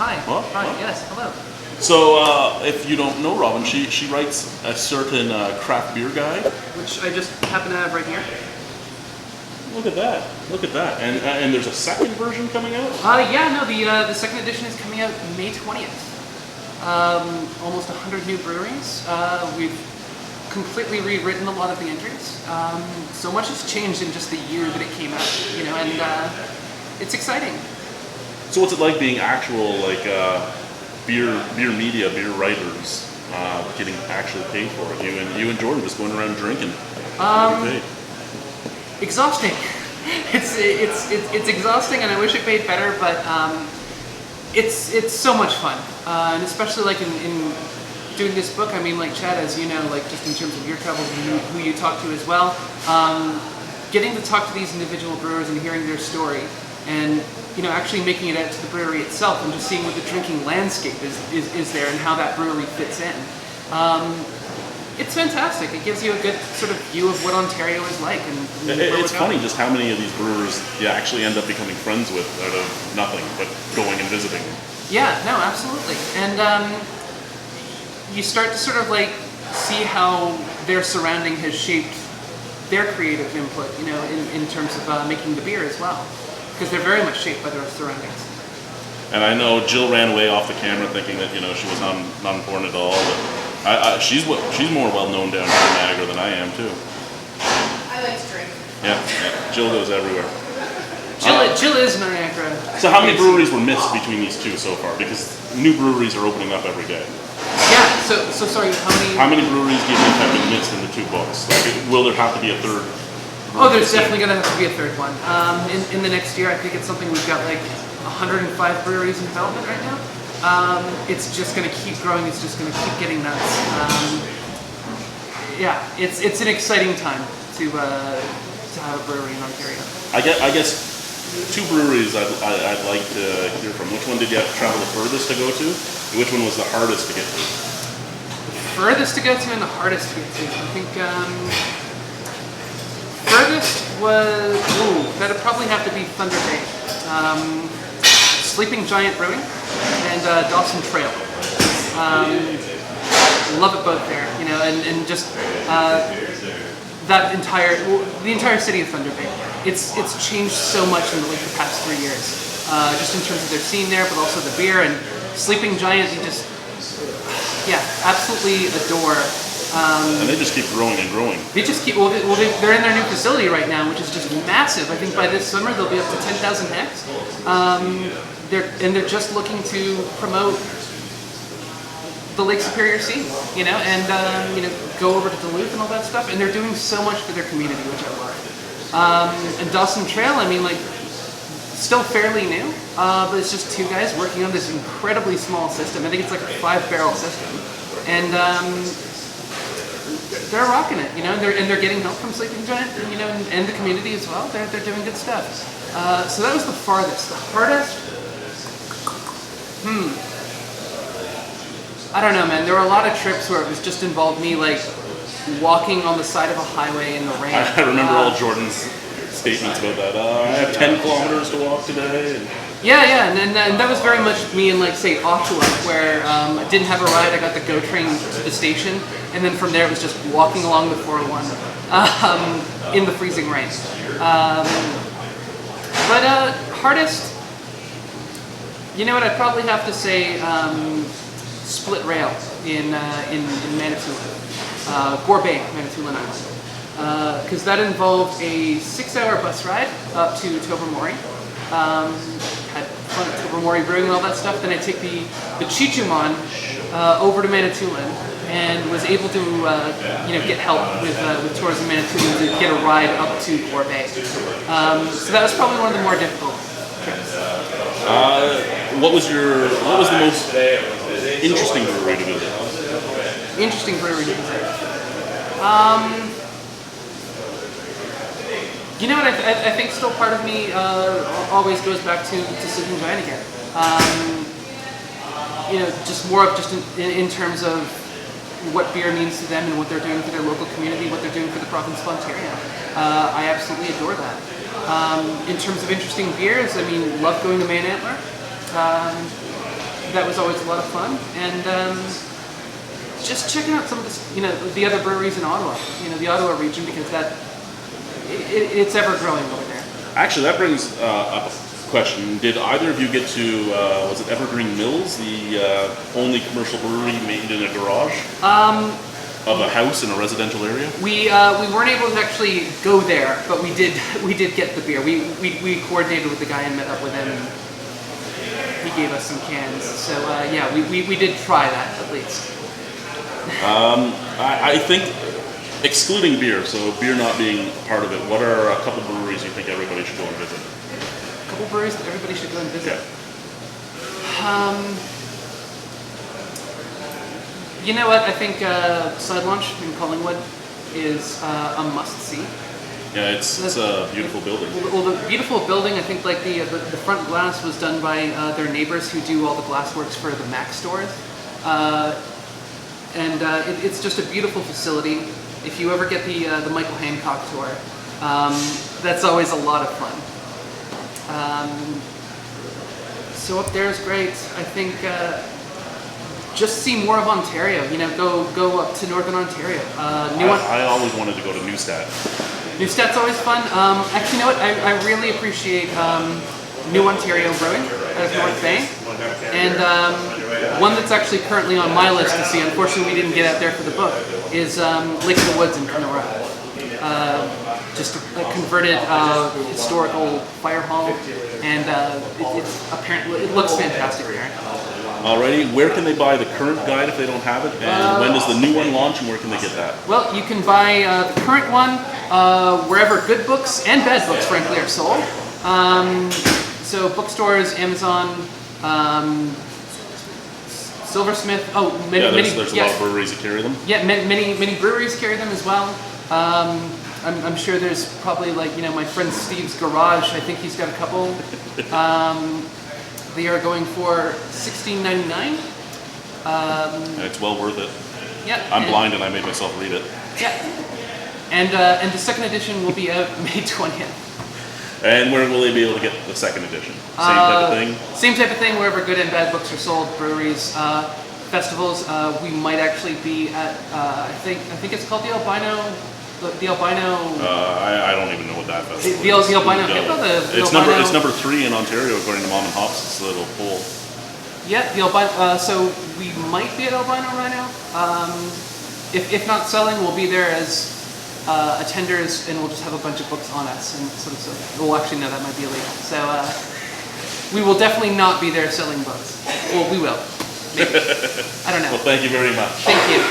Hi. What? Hi. What? Yes. Hello. So, if you don't know Robin, she writes a certain craft beer guide. Which I just happen to have right here. Look at that! Look at that! And there's a second version coming out. Yeah. No. The second edition is coming out May 20th. Almost 100 new breweries. We've completely rewritten a lot of the entries. So much has changed in just the year that it came out. You know, and it's exciting. So, what's it like being actual beer media, beer writers, getting actually paid for it? You and Jordan just going around drinking. Exhausting. It's exhausting, and I wish it paid better, but it's so much fun, and especially like in doing this book. I mean, like Chad, as you know, like just in terms of your travels and who you talk to as well, getting to talk to these individual brewers and hearing their story, and actually making it out to the brewery itself and just seeing what the drinking landscape is there and how that brewery fits in. It's fantastic. It gives you a good sort of view of what Ontario is like. And it's funny just how many of these brewers you actually end up becoming friends with out of nothing but going and visiting. Yeah, no, absolutely. And you start to sort of like see how their surrounding has shaped their creative input, in terms of making the beer as well. Because they're very much shaped by their surroundings. And I know Jill ran away off the camera thinking that she was not important at all. But she's more well known down here in Niagara than I am too. I like to drink. Yeah. Jill goes everywhere. Jill is Niagara. So how many breweries were missed between these two so far? Because new breweries are opening up every day. Yeah. So sorry. How many breweries do you think have been missed in the two books? Will there have to be a third? Oh, there's definitely going to have to be a third one. In the next year, I think it's something we've got like 105 breweries in development right now. It's just going to keep growing. It's just going to keep getting nuts. Yeah, it's an exciting time to have a brewery in Ontario. I guess two breweries I'd like to hear from. Which one did you have to travel the furthest to go to? And which one was the hardest to get to? The furthest to go to and the hardest to get to. I think furthest was that'd probably have to be Thunder Bay. Sleeping Giant Brewing and Dawson Trail. Love it both there, and just the entire city of Thunder Bay. It's changed so much in the past 3 years, just in terms of their scene there, but also the beer. And Sleeping Giant, absolutely adore. And they just keep growing and growing. They just keep. They're in their new facility right now, which is just massive. I think by this summer they'll be up to 10,000 hectares. They're just looking to promote the Lake Superior scene, and go over to Duluth and all that stuff. And they're doing so much for their community, which I love. And Dawson Trail, still fairly new, but it's just two guys working on this incredibly small system. I think it's like a 5-barrel system, and they're rocking it, and they're getting help from Sleeping Giant, and the community as well. They're doing good stuff. So that was the farthest. The hardest. I don't know, man. There were a lot of trips where it was just involved me like walking on the side of a highway in the rain. I remember all Jordan's statements about that. I have 10 kilometers to walk today. Yeah, and that was very much me in say Ottawa, where I didn't have a ride. I got the GO train to the station, and then from there it was just walking along the 401 in the freezing rain. But hardest. You know what? I'd probably have to say Split Rail in Manitoulin, Gore Bay, Manitoulin Island, because that involved a 6-hour bus ride up to Tobermory. Had fun at Tobermory Brewing and all that stuff. Then I take the Chichuman over to Manitoulin and was able to get help with tourism Manitoulin to get a ride up to Gore Bay. So that was probably one of the more difficult trips. What was the most interesting brewery to visit? Interesting brewery to visit. You know what? I think still part of me always goes back to Sleeping Giant again. Just more of in terms of what beer means to them and what they're doing for their local community, what they're doing for the province of Ontario. I absolutely adore that. In terms of interesting beers, love going to Man Antler. that was always a lot of fun. And just checking out some of this, the other breweries in Ottawa, the Ottawa region, because it's ever growing over there. Actually, that brings up a question. Did either of you get to, was it Evergreen Mills, the only commercial brewery made in a garage? Of a house in a residential area? We weren't able to actually go there, but we did get the beer. We coordinated with the guy and met up with him, and he gave us some cans. So yeah, we did try that at least. I think, excluding beer, so beer not being part of it, what are a couple breweries you think everybody should go and visit? A couple breweries that everybody should go and visit. Yeah. You know what? I think Side Launch in Collingwood is a must-see. Yeah, it's a beautiful building. Well, the beautiful building, I think like the front glass was done by their neighbors who do all the glassworks for the Mac stores. And it's just a beautiful facility. If you ever get the Michael Hancock tour, that's always a lot of fun. So up there is great. I think just see more of Ontario. Go up to Northern Ontario. I always wanted to go to Neustadt. Neustadt's always fun. Actually, you know what? I really appreciate New Ontario Brewing out of North Bay. And one that's actually currently on my list to see, unfortunately we didn't get out there for the book, is Lake of the Woods in Kenora. Just a converted historical fire hall, and it looks fantastic there. Alrighty, where can they buy the current guide if they don't have it? And when does the new one launch, and where can they get that? Well, you can buy the current one wherever good books and bad books, frankly, are sold. So bookstores, Amazon, Silversmith. Oh, there's a lot of breweries that carry them. Yeah, many breweries carry them as well. I'm sure there's probably my friend Steve's Garage. I think he's got a couple. They are going for $16.99. It's well worth it. Yeah. I'm blind and I made myself read it. Yeah. And the second edition will be out May 20th. And where will they be able to get the second edition? Same type of thing? Same type of thing, wherever good and bad books are sold, breweries, festivals. We might actually be at, I think it's called the Albino. The Albino. I don't even know what that festival is. The Albino Hippo. It's number 3 in Ontario according to Mom and Hops. It's a little poll. Yeah, the Albino. So we might be at Albino Rhino. If not selling, we'll be there as attenders, and we'll just have a bunch of books on us, and sort of. Well, actually, no, that might be illegal. So we will definitely not be there selling books. Well, we will. Maybe. I don't know. Well, thank you very much. Thank you.